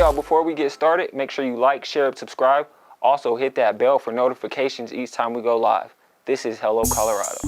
y'all, before we get started, make sure you like, share, and subscribe. Also, hit that bell for notifications each time we go live. This is Hello Colorado.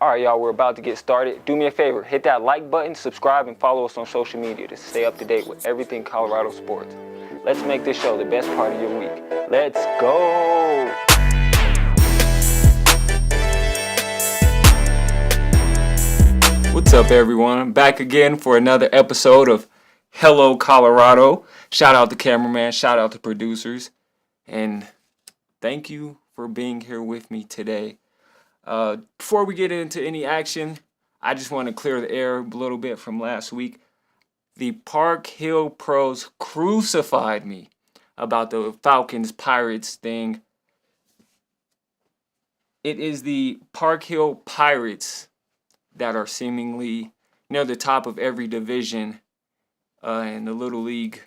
All right, y'all, we're about to get started. Do me a favor, hit that like button, subscribe, and follow us on social media to stay up to date with everything Colorado sports. Let's make this show the best part of your week. Let's go! What's up, everyone? Back again for another episode of Hello Colorado. Shout out to cameraman, shout out to producers, and thank you for being here with me today. Before we get into any action, I just want to clear the air a little bit from last week. The Park Hill pros crucified me about the Falcons Pirates thing. It is the Park Hill Pirates that are seemingly near the top of every division in the Little League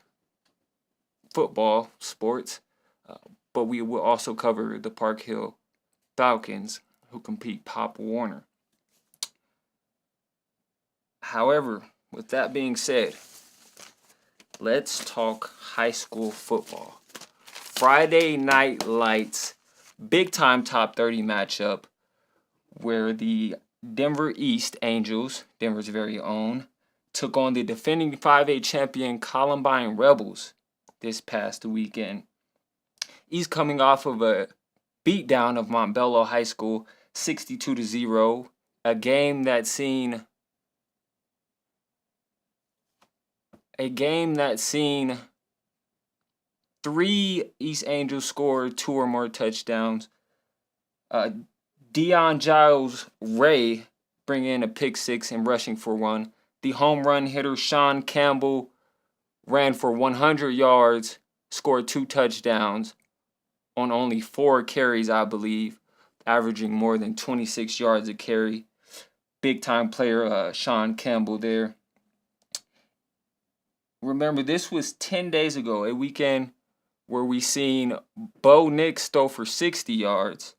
football sports. But we will also cover the Park Hill Falcons, who compete Pop Warner. However, with that being said, let's talk high school football. Friday Night Lights, big time top 30 matchup where the Denver East Angels, Denver's very own, took on the defending 5A champion Columbine Rebels this past weekend. East coming off of a beatdown of Montbello High School, 62-0, a game that seen three East Angels score 2 or more touchdowns. Deion Giles Ray bringing in a pick 6 and rushing for 1. The home run hitter Sean Campbell ran for 100 yards, scored 2 touchdowns on only 4 carries, I believe, averaging more than 26 yards a carry. Big time player, Sean Campbell there. Remember, this was 10 days ago, a weekend where we seen Bo Nix throw for 60 yards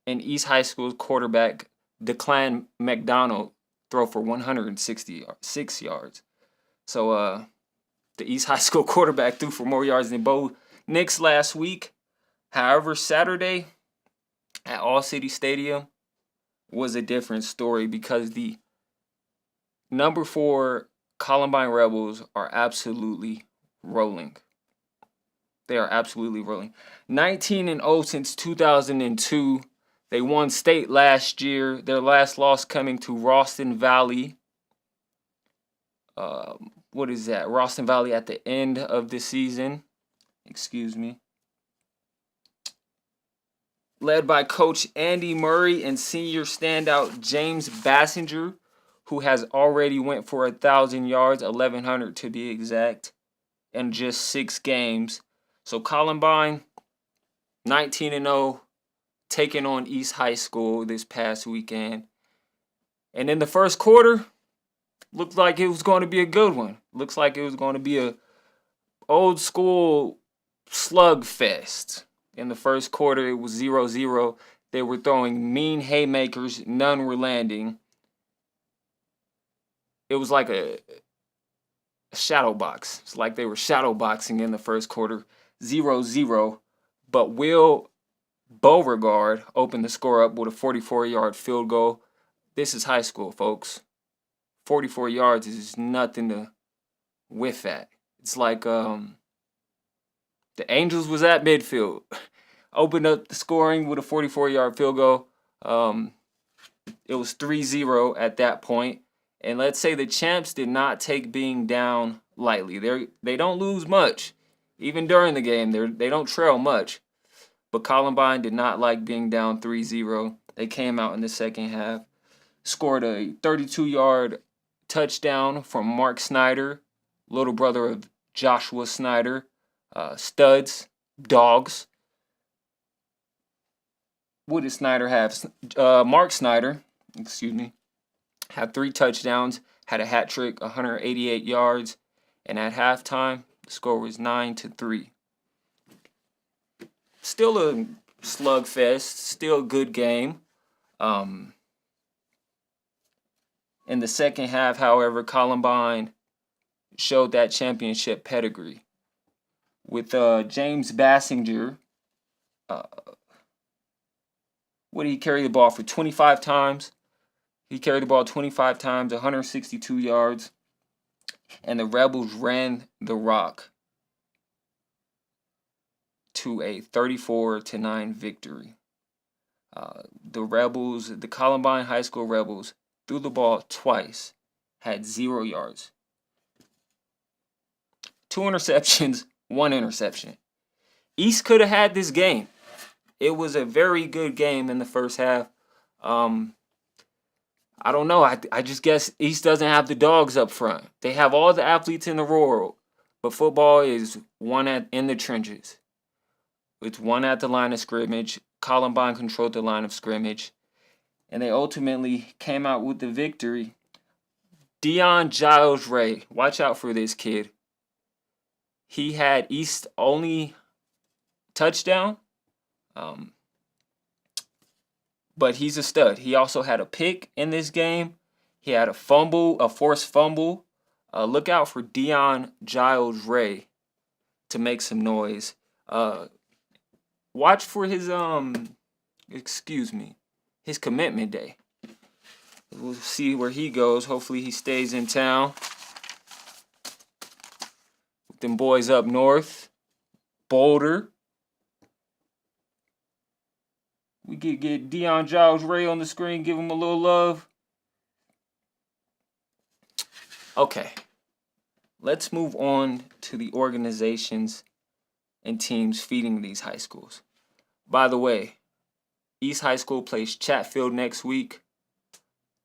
and East High School's quarterback Declan McDonald throw for 166 yards. So the East High School quarterback threw for more yards than Bo Nix last week. However, Saturday at All City Stadium was a different story because the number 4 Columbine Rebels are absolutely rolling. They are absolutely rolling. 19-0 since 2002. They won state last year. Their last loss coming to Ralston Valley. What is that? Ralston Valley at the end of the season. Excuse me. Led by Coach Andy Murray and senior standout James Bassinger, who has already went for 1,000 yards, 1,100 to be exact, in just 6 games. So Columbine, 19-0, taking on East High School this past weekend. And in the first quarter, looked like it was going to be a good one. Looks like it was going to be a old school slugfest. In the first quarter, it was 0-0. They were throwing mean haymakers. None were landing. It was like a shadow box. It's like they were shadow boxing in the first quarter. 0-0. But Will Beauregard opened the score up with a 44-yard field goal. This is high school, folks. 44 yards is nothing to whiff at. It's like the Angels was at midfield. Opened up the scoring with a 44-yard field goal. It was 3-0 at that point. And let's say the champs did not take being down lightly. They don't lose much. Even during the game, they don't trail much. But Columbine did not like being down 3-0. They came out in the second half, scored a 32-yard touchdown from Mark Snyder, little brother of Joshua Snyder. Studs, dogs. What did Snyder have? Mark Snyder, had 3 touchdowns, had a hat trick, 188 yards, and at halftime, the score was 9-3. Still a slugfest, still a good game. In the second half, however, Columbine showed that championship pedigree. With James Bassinger, what did he carry the ball for? 25 times. He carried the ball 25 times, 162 yards. And the Rebels ran the rock to a 34-9 victory. The Columbine High School Rebels threw the ball twice, had 0 yards. 2 interceptions, 1 interception. East could have had this game. It was a very good game in the first half. I don't know. I just guess East doesn't have the dogs up front. They have all the athletes in the world, but football is won in the trenches. It's won at the line of scrimmage. Columbine controlled the line of scrimmage, and they ultimately came out with the victory. Dion Giles Ray, watch out for this kid. He had East's only touchdown, but he's a stud. He also had a pick in this game. He had a fumble, a forced fumble. Look out for Dion Giles Ray to make some noise. Watch for his his commitment day. We'll see where he goes. Hopefully he stays in town. With them boys up north. Boulder. We could get Dion Giles Ray on the screen, give him a little love. Okay. Let's move on to the organizations and teams feeding these high schools. By the way, East High School plays Chatfield next week.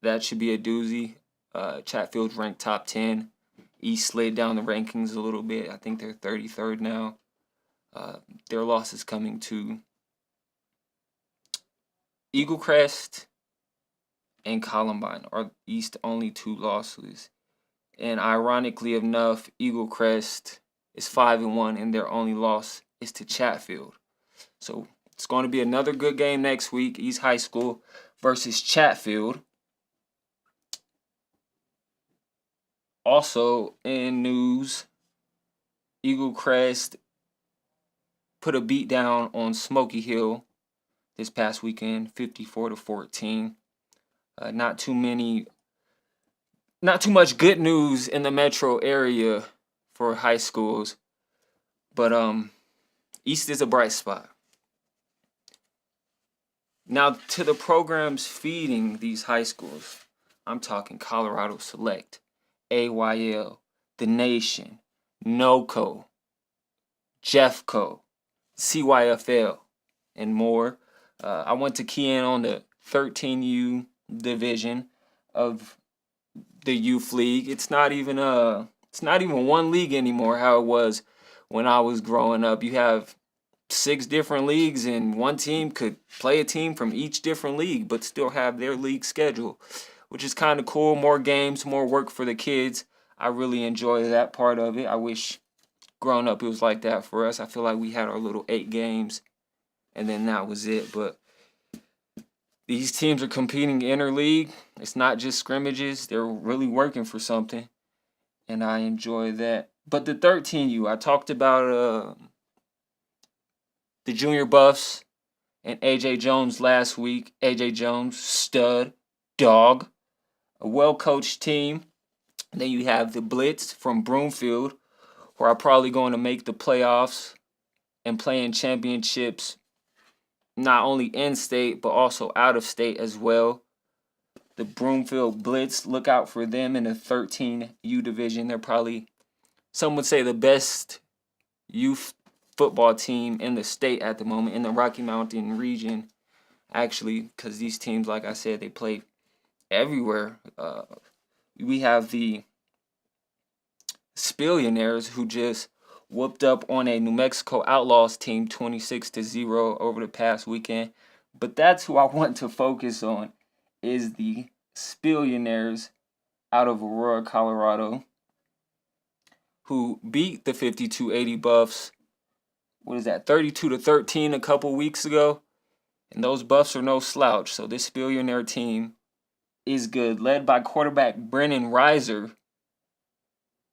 That should be a doozy. Chatfield's ranked top 10. East slid down the rankings a little bit. I think they're 33rd now. Their loss is coming to Eagle Crest and Columbine are East only 2 losses. And ironically enough, Eagle Crest is 5-1, and their only loss is to Chatfield. So it's going to be another good game next week. East High School versus Chatfield. Also in news, Eagle Crest put a beat down on Smoky Hill this past weekend, 54-14. Not too much good news in the metro area for high schools, but East is a bright spot. Now to the programs feeding these high schools, I'm talking Colorado Select, AYL, The Nation, NOCO, Jeffco, CYFL, and more. I want to key in on the 13U division of the youth league. It's not even one league anymore, how it was when I was growing up. You have 6 different leagues, and one team could play a team from each different league but still have their league schedule, which is kind of cool. More games, more work for the kids. I really enjoy that part of it. I wish growing up it was like that for us. I feel like we had our little 8 games and then that was it. But these teams are competing interleague. It's not just scrimmages. They're really working for something, and I enjoy that. But the 13U, I talked about the Junior Buffs and AJ Jones last week. AJ Jones, stud, dog, a well-coached team. Then you have the Blitz from Broomfield, who are probably going to make the playoffs and play in championships, not only in state, but also out of state as well. The Broomfield Blitz, look out for them in the 13U division. They're probably, some would say, the best youth football team in the state at the moment, in the Rocky Mountain region, actually, because these teams, like I said, they play everywhere. We have the Spillionaires, who just whooped up on a New Mexico Outlaws team 26-0 over the past weekend. But that's who I want to focus on, is the Spillionaires out of Aurora, Colorado, who beat the 5280 Buffs, 32-13 a couple weeks ago. And those Buffs are no slouch, so this Spillionaire team is good, led by quarterback Brennan Reiser,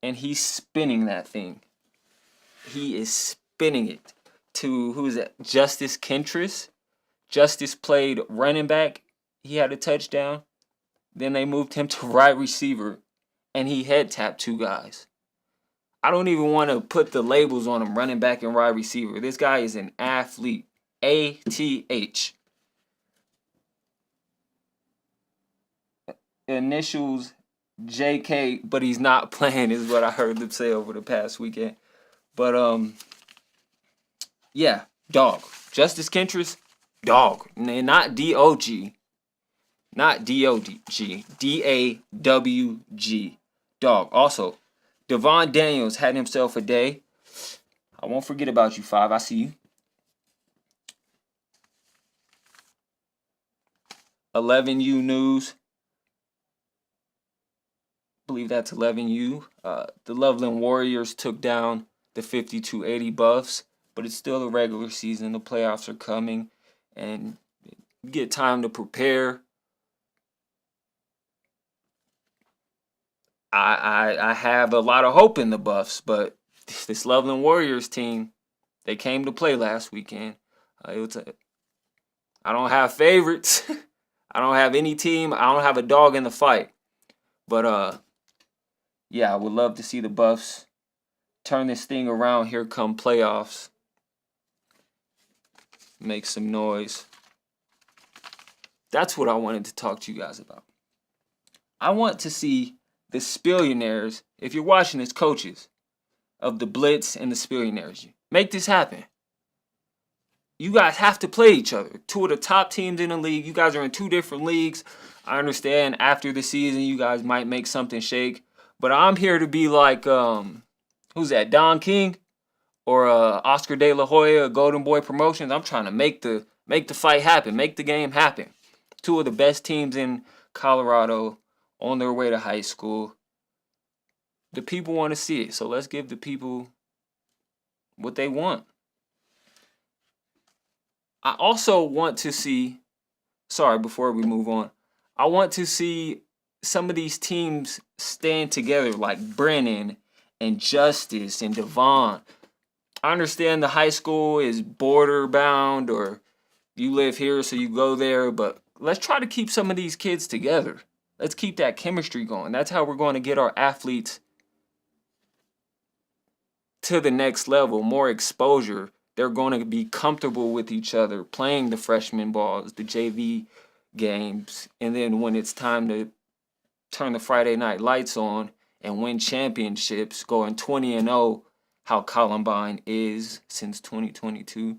and he's spinning that thing. He is spinning it to, who is that, Justice Kentris. Justice played running back. He had a touchdown. Then they moved him to wide receiver, and he head tapped 2 guys. I don't even want to put the labels on him, running back and wide receiver. This guy is an athlete. ATH. Initials JK, but he's not playing, is what I heard them say over the past weekend. But yeah, dog. Justice Kentris, dog. Not D-O-G. Not D-O-G. D-A-W-G. Dog. Also, Devon Daniels had himself a day. I won't forget about you, 5. I see you. 11U news. I believe that's 11U. The Loveland Warriors took down the 5280 Buffs, but it's still a regular season. The playoffs are coming, and you get time to prepare. I have a lot of hope in the Buffs, but this Loveland Warriors team, they came to play last weekend. I don't have favorites. I don't have any team. I don't have a dog in the fight. But yeah, I would love to see the Buffs turn this thing around here come playoffs. Make some noise. That's what I wanted to talk to you guys about. I want to see the Spillionaires, if you're watching as coaches of the Blitz and the Spillionaires, make this happen. You guys have to play each other. 2 of the top teams in the league. You guys are in 2 different leagues. I understand after the season you guys might make something shake, But I'm here to be like, who's that? Don King or Oscar De La Hoya, Golden Boy Promotions. I'm trying to make the fight happen, make the game happen. Two of the best teams in Colorado on their way to high school. The people want to see it, so let's give the people what they want. I also want to see, sorry, before we move on, I want to see some of these teams stand together, like Brennan and Justice and Devon. I understand the high school is border bound, or you live here so you go there, but let's try to keep some of these kids together. Let's keep that chemistry going. That's how we're going to get our athletes to the next level, more exposure. They're going to be comfortable with each other, playing the freshman balls, the JV games, and then when it's time to turn the Friday night lights on and win championships, going 20-0, how Columbine is since 2022.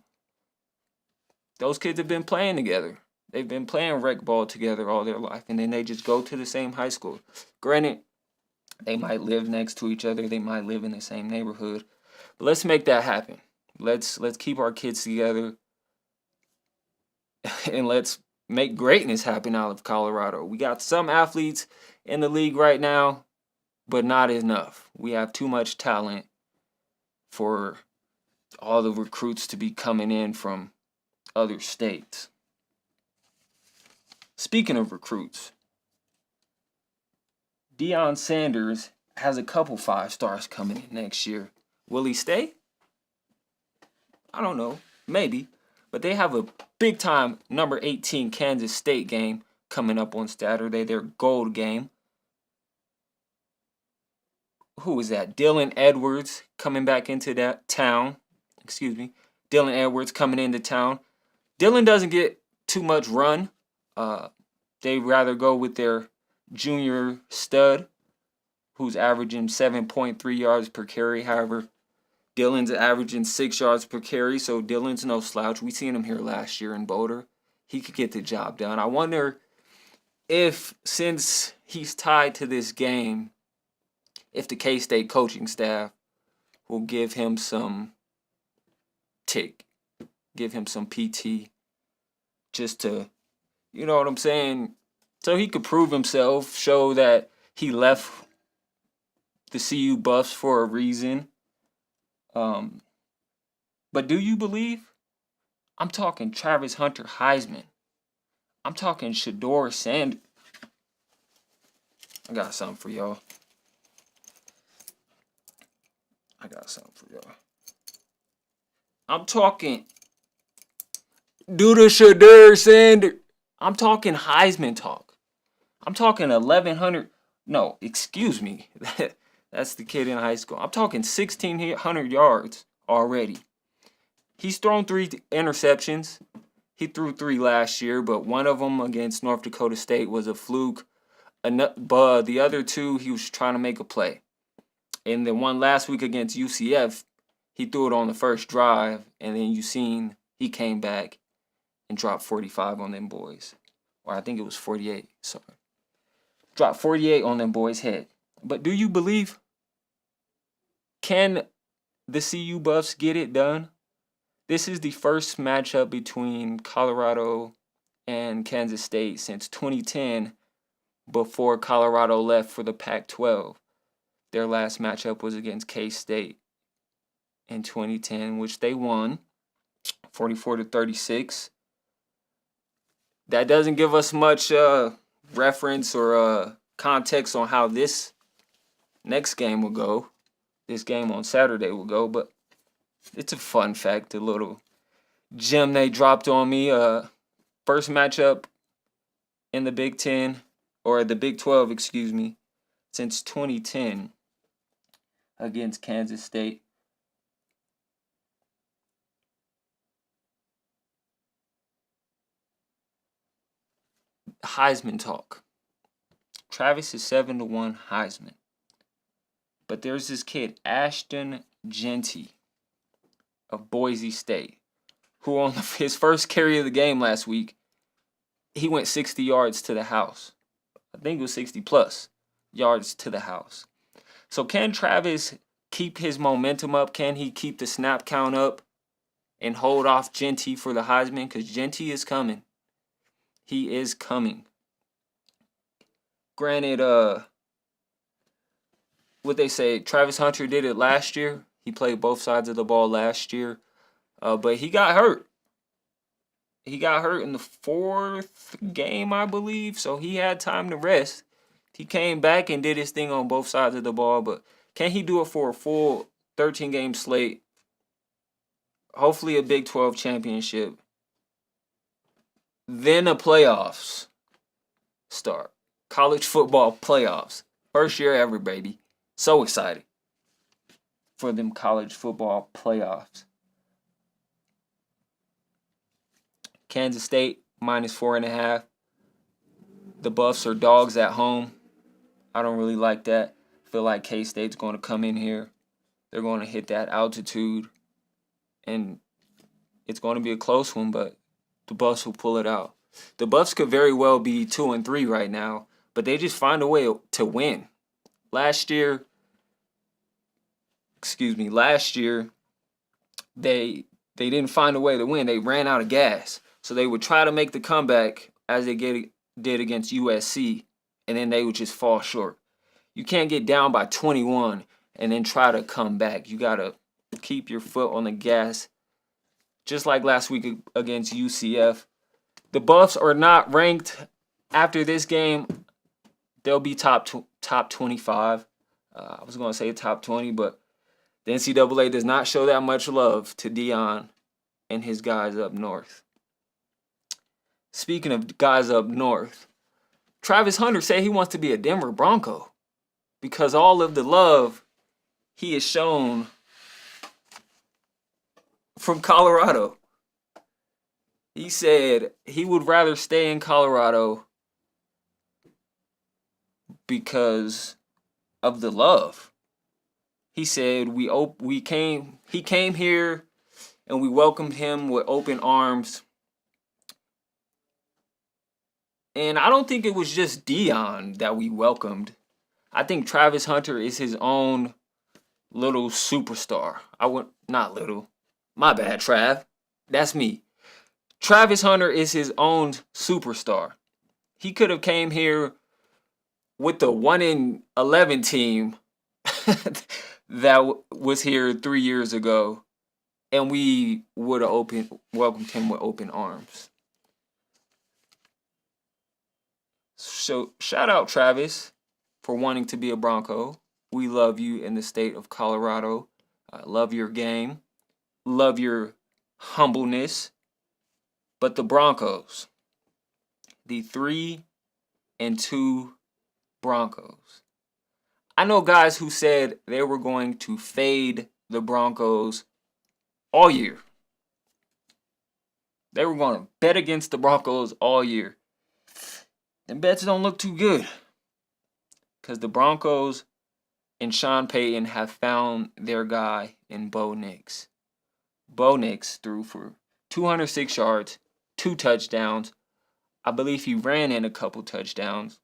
Those kids have been playing together. They've been playing rec ball together all their life, and then they just go to the same high school. Granted, they might live next to each other. They might live in the same neighborhood. But let's make that happen. Let's keep our kids together, and let's make greatness happen out of Colorado. We got some athletes in the league right now, but not enough. We have too much talent for all the recruits to be coming in from other states. Speaking of recruits, Deion Sanders has a couple 5 stars coming in next year. Will he stay? I don't know. Maybe. But they have a big-time number 18 Kansas State game coming up on Saturday, their gold game. Who is that? Dylan Edwards coming back into that town. Dylan Edwards coming into town. Dylan doesn't get too much run. They rather go with their junior stud, who's averaging 7.3 yards per carry. However, Dylan's averaging 6 yards per carry, so Dylan's no slouch. We seen him here last year in Boulder. He could get the job done. I wonder if, since he's tied to this game, if the K-State coaching staff will give him some give him some PT, just to, you know what I'm saying, so he could prove himself, show that he left the CU Buffs for a reason. But do you believe? I'm talking Travis Hunter Heisman. I'm talking Shedeur Sanders. I got something for y'all. I'm talking do the Shedeur Sanders. I'm talking Heisman talk. I'm talking 1,100. No, excuse me. That's the kid in high school. I'm talking 1,600 yards already. He's thrown 3 interceptions. He threw 3 last year, but one of them against North Dakota State was a fluke. But the other 2, he was trying to make a play. And the one last week against UCF, he threw it on the first drive, and then you seen he came back and dropped 45 on them boys. Or I think it was 48, sorry. Dropped 48 on them boys' head. But do you believe, can the CU Buffs get it done? This is the first matchup between Colorado and Kansas State since 2010, before Colorado left for the Pac-12. Their last matchup was against K-State in 2010, which they won 44-36. That doesn't give us much reference or context on how this next game will go. This game on Saturday will go, but it's a fun fact, a little gem they dropped on me. First matchup in the Big 10, or the Big 12, excuse me, since 2010 against Kansas State. Heisman talk. Travis is 7-1 Heisman. But there's this kid, Ashton Jeanty of Boise State, who on his first carry of the game last week, he went 60 yards to the house. I think it was 60 plus yards to the house. So can Travis keep his momentum up? Can he keep the snap count up and hold off Genty for the Heisman? Because Genty is coming. He is coming. Granted, what they say, Travis Hunter did it last year. He played both sides of the ball last year. But he got hurt. He got hurt in the 4th game, I believe. So he had time to rest. He came back and did his thing on both sides of the ball. But can he do it for a full 13-game slate? Hopefully a Big 12 championship. Then the playoffs start. College football playoffs. First year ever, baby. So excited for them college football playoffs. Kansas State -4.5. The Buffs are dogs at home. I don't really like that. I feel like K-State's going to come in here. They're going to hit that altitude. And it's going to be a close one, but the Buffs will pull it out. The Buffs could very well be 2-3 right now, but they just find a way to win. Last year, they didn't find a way to win. They ran out of gas. So they would try to make the comeback as they did against USC, and then they would just fall short. You can't get down by 21 and then try to come back. You got to keep your foot on the gas. Just like last week against UCF. The Buffs are not ranked after this game. They'll be top 25. I was going to say top 20, but the NCAA does not show that much love to Deion and his guys up north. Speaking of guys up north, Travis Hunter said he wants to be a Denver Bronco because all of the love he has shown from Colorado. He said he would rather stay in Colorado because of the love. He said he came here and we welcomed him with open arms. And I don't think it was just Deion that we welcomed. I think Travis Hunter is his own little superstar. Not little. My bad, Trav. That's me. Travis Hunter is his own superstar. He could have came here with the 1-11 team that was here 3 years ago, and we would have welcomed him with open arms. So shout out Travis for wanting to be a Bronco. We love you in the state of Colorado. Love your game. Love your humbleness. But the Broncos, the 3-2 Broncos. I know guys who said they were going to fade the Broncos all year. They were going to bet against the Broncos all year. And bets don't look too good. Because the Broncos and Sean Payton have found their guy in Bo Nix. Bo Nix threw for 206 yards, 2 touchdowns. I believe he ran in a couple touchdowns.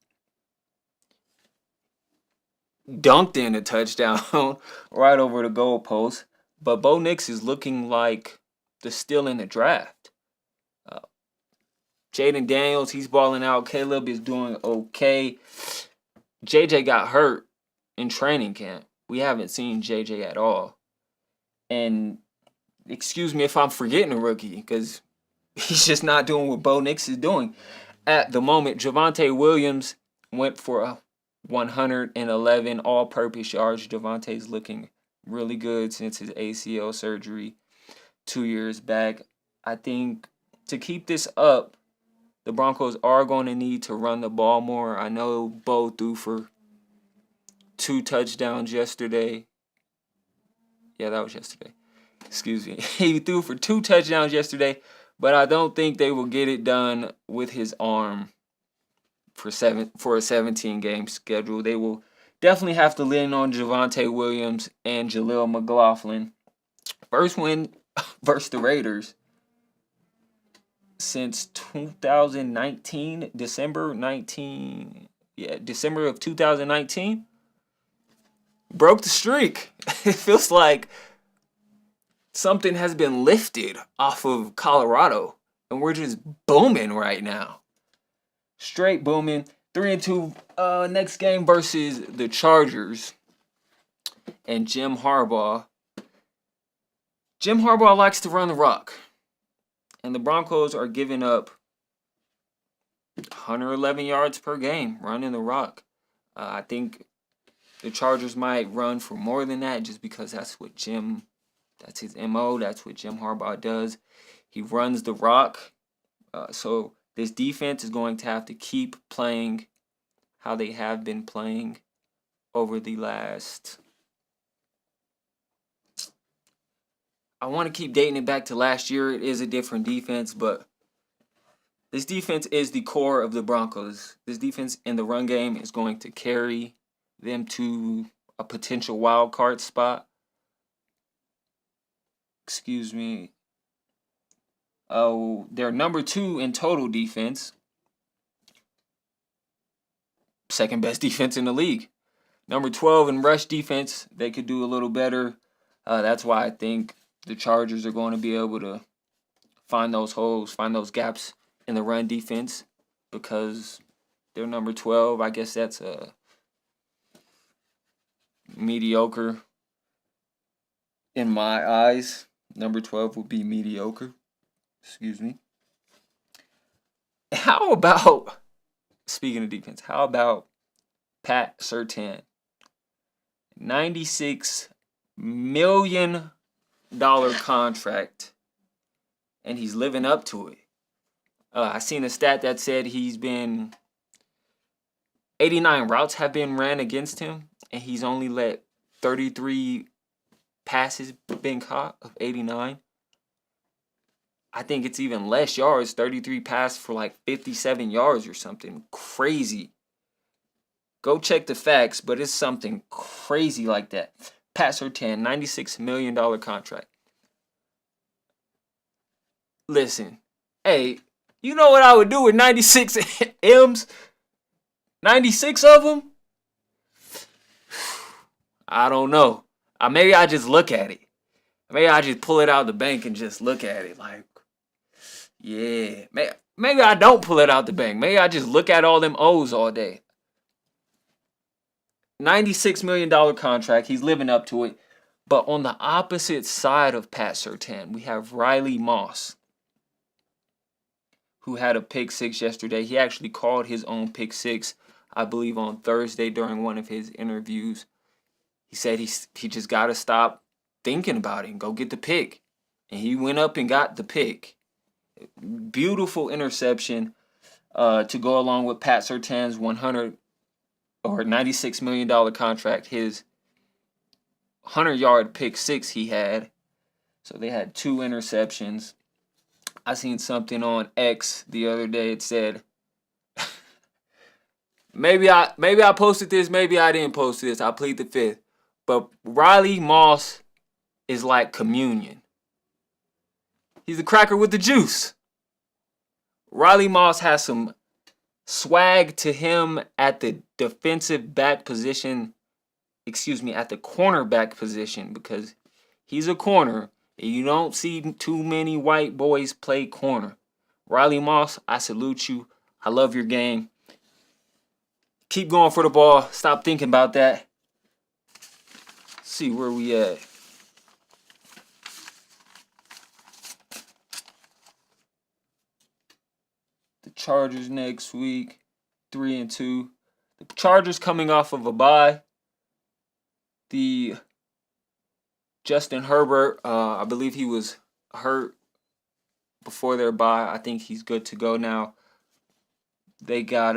Dunked in a touchdown right over the goalpost. But Bo Nix is looking like the steal in the draft. Jaden Daniels, he's balling out. Caleb is doing okay. JJ got hurt in training camp. We haven't seen JJ at all. And excuse me if I'm forgetting a rookie, because he's just not doing what Bo Nix is doing at the moment. Javonte Williams went for a 111 all-purpose yards. Javonte's looking really good since his ACL surgery 2 years back. I think to keep this up, the Broncos are going to need to run the ball more. I know Bo threw for 2 touchdowns yesterday. Yeah, that was yesterday. Excuse me. He threw for 2 touchdowns yesterday, but I don't think they will get it done with his arm for a 17-game schedule. They will definitely have to lean on Javonte Williams and Jaleel McLaughlin. First win versus the Raiders since 2019, December of 2019. broke the streak. It feels like something has been lifted off of Colorado, and we're just booming right now. Straight booming. 3-2. Next game versus the Chargers and Jim Harbaugh. Jim Harbaugh likes to run the rock, and the Broncos are giving up 111 yards per game running the rock. I think the Chargers might run for more than that just because that's his MO. That's what Jim Harbaugh does. He runs the rock. So this defense is going to have to keep playing how they have been playing over the last... I want to keep dating it back to last year. It is a different defense, but this defense is the core of the Broncos. This defense in the run game is going to carry them to a potential wild card spot. Excuse me. They're number 2 in total defense. Second best defense in the league. Number 12 in rush defense. They could do a little better. That's why I think the Chargers are going to be able to find those holes, find those gaps in the run defense because they're number 12. I guess that's a mediocre in my eyes. Number 12 would be mediocre. Excuse me. How about, speaking of defense, how about Pat Surtain? $96 million contract, and he's living up to it. I seen a stat that said 89 routes have been ran against him, and he's only let 33 passes been caught of 89. I think it's even less yards, 33 passes for like 57 yards or something crazy. Go check the facts, but it's something crazy like that. Pat Surtain, $96 million contract. Listen, hey, you know what I would do with 96 M's? 96 of them? I don't know. Maybe I just look at it. Maybe I just pull it out of the bank and just look at it like, yeah. Maybe I don't pull it out the bank. Maybe I just look at all them O's all day. $96 million contract. He's living up to it. But on the opposite side of Pat Surtain, we have Riley Moss, who had a pick six yesterday. He actually called his own pick six, I believe, on Thursday during one of his interviews. He said he just got to stop thinking about it and go get the pick. And he went up and got the pick. Beautiful interception to go along with Pat Surtain's $96 million contract. His 100-yard pick six he had. So they had 2 interceptions. I seen something on X the other day. It said, maybe I posted this, maybe I didn't post this. I plead the fifth. But Riley Moss is like communion. He's a cracker with the juice. Riley Moss has some swag to him at the defensive back position. At the cornerback position, because he's a corner and you don't see too many white boys play corner. Riley Moss, I salute you. I love your game. Keep going for the ball. Stop thinking about that. Let's see where we at. The Chargers next week, 3-2. The Chargers coming off of a bye. The Justin Herbert, I believe he was hurt before their bye. I think he's good to go now. They got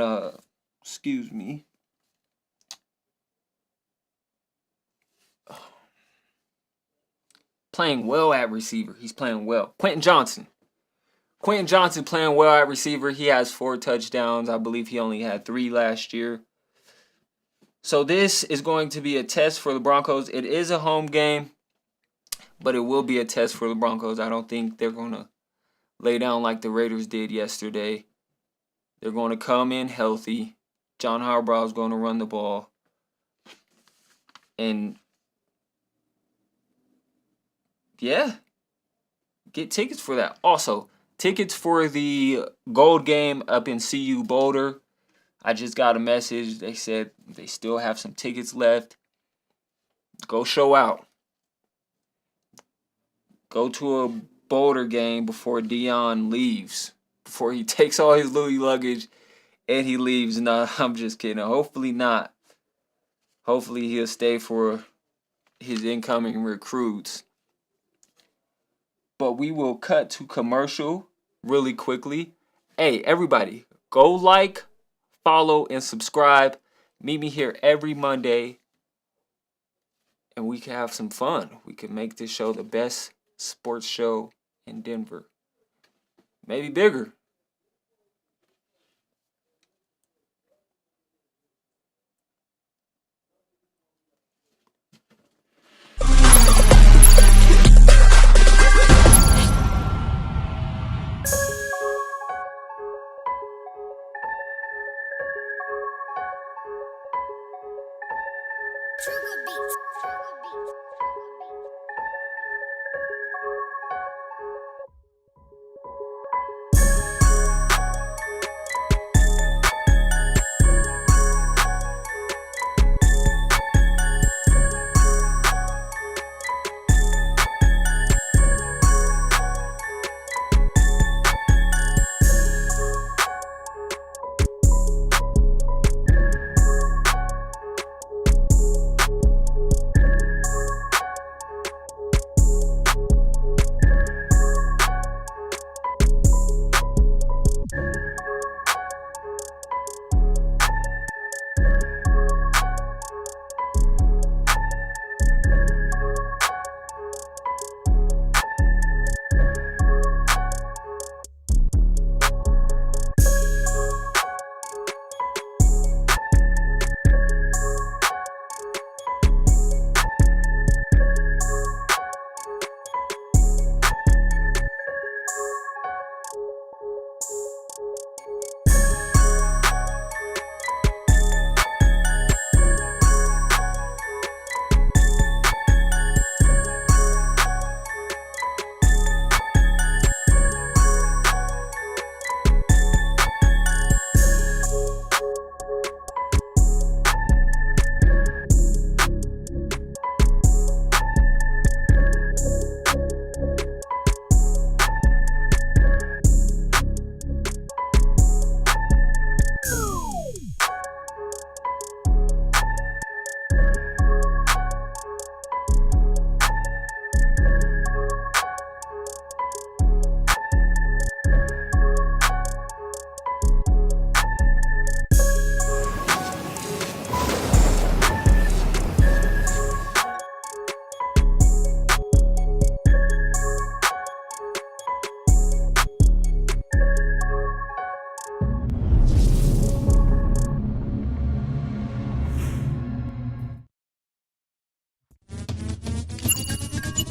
playing well at receiver. He's playing well. Quentin Johnson playing well at receiver. He has 4 touchdowns. I believe he only had 3 last year. So this is going to be a test for the Broncos. It is a home game, but it will be a test for the Broncos. I don't think they're going to lay down like the Raiders did yesterday. They're going to come in healthy. John Harbaugh is going to run the ball. And yeah, get tickets for that. Also, tickets for the Gold game up in CU Boulder. I just got a message. They said they still have some tickets left. Go show out. Go to a Boulder game before Dion leaves. Before he takes all his Louis luggage and he leaves. No, I'm just kidding. Hopefully not. Hopefully he'll stay for his incoming recruits. But we will cut to commercial really quickly. Hey, everybody, go like, follow, and subscribe. Meet me here every Monday, and we can have some fun. We can make this show the best sports show in Denver. Maybe bigger.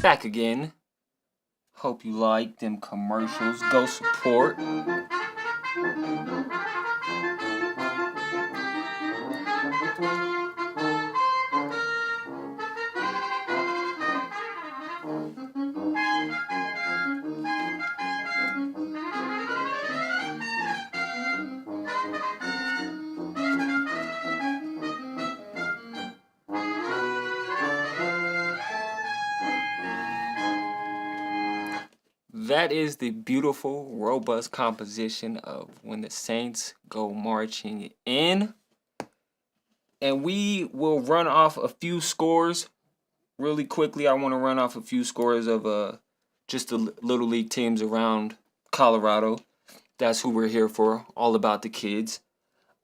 Back again. Hope you like them commercials. Go support. That is the beautiful, robust composition of When the Saints Go Marching In. And we will run off a few scores really quickly. I want to run off a few scores of just the Little League teams around Colorado. That's who we're here for, all about the kids.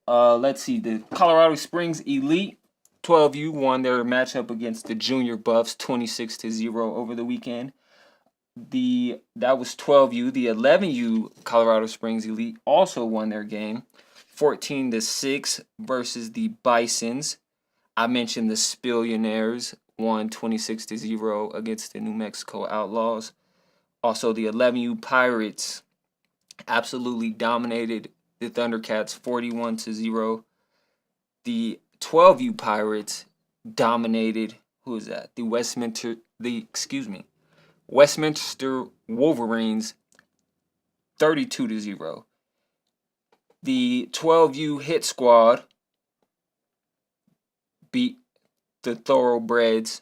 Let's see, the Colorado Springs Elite 12U won their matchup against the Junior Buffs 26-0 over the weekend. That was 12U. The 11U Colorado Springs Elite also won their game 14-6 versus the Bisons. I mentioned the Spillionaires won 26-0 against the New Mexico Outlaws. Also, the 11U Pirates absolutely dominated the Thundercats 41-0. The 12U Pirates dominated, who is that? The Westminster Wolverines 32-0. The 12U Hit Squad beat the Thoroughbreds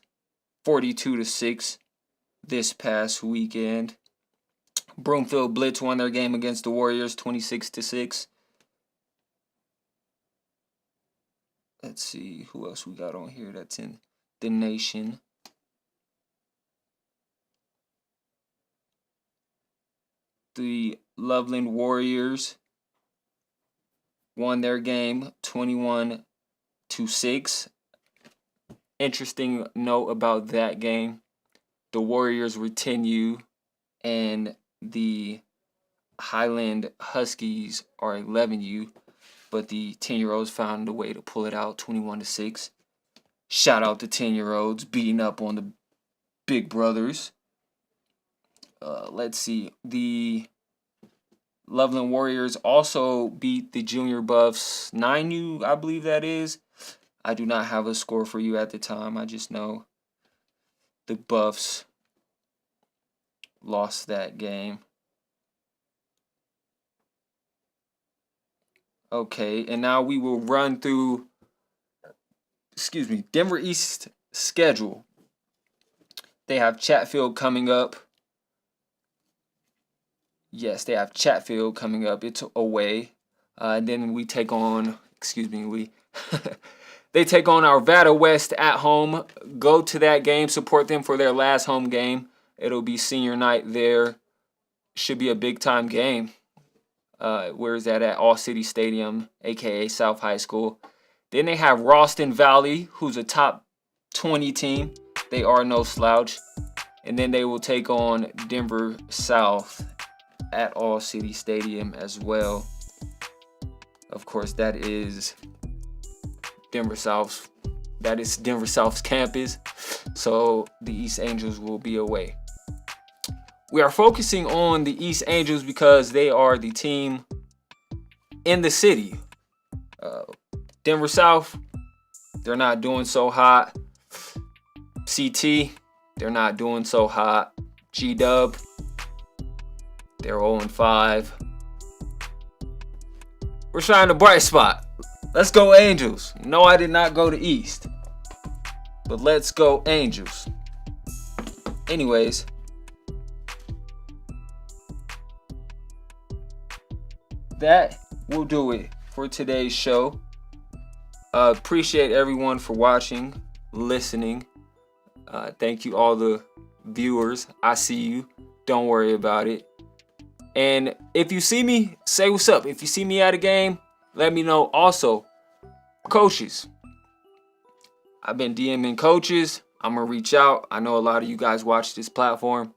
42-6 this past weekend. Broomfield Blitz won their game against the Warriors 26-6. Let's see who else we got on here that's in the nation. The Loveland Warriors won their game 21-6. Interesting note about that game. The Warriors were 10U and the Highland Huskies are 11U. But the 10-year-olds found a way to pull it out 21-6. Shout out to 10-year-olds beating up on the big brothers. Let's see. The Loveland Warriors also beat the Junior Buffs 9U, I believe that is. I do not have a score for you at the time. I just know the Buffs lost that game. Okay, and now we will run through, Denver East schedule. They have Chatfield coming up. Yes, they have Chatfield coming up. It's away. And then we take on, they take on Arvada West at home. Go to that game. Support them for their last home game. It'll be senior night there. Should be a big-time game. Where is that at? All City Stadium, a.k.a. South High School. Then they have Ralston Valley, who's a top 20 team. They are no slouch. And then they will take on Denver South at All City Stadium as well. Of course, that is Denver South's campus. So the East Angels will be away. We are focusing on the East Angels because they are the team in the city. Denver South, they're not doing so hot. CT, they're not doing so hot. G-Dub, they're 0-5. We're shining a bright spot. Let's go Angels. No, I did not go to East. But let's go Angels. Anyways. That will do it for today's show. Appreciate everyone for watching, listening. Thank you all the viewers. I see you. Don't worry about it. And if you see me, say what's up. If you see me at a game, let me know. Also, coaches. I've been DMing coaches. I'm going to reach out. I know a lot of you guys watch this platform.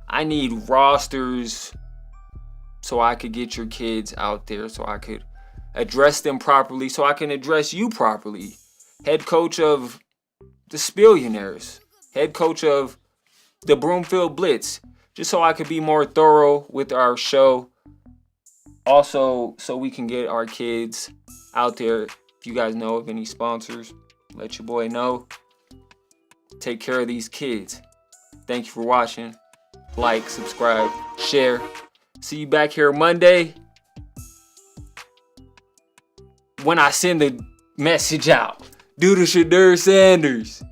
I need rosters so I could get your kids out there, so I could address them properly, so I can address you properly. Head coach of the Spillionaires, head coach of the Broomfield Blitz, just so I could be more thorough with our show. Also, so we can get our kids out there. If you guys know of any sponsors, let your boy know. Take care of these kids. Thank you for watching. Like, subscribe, share. See you back here Monday when I send the message out. Do the Shadur Sanders.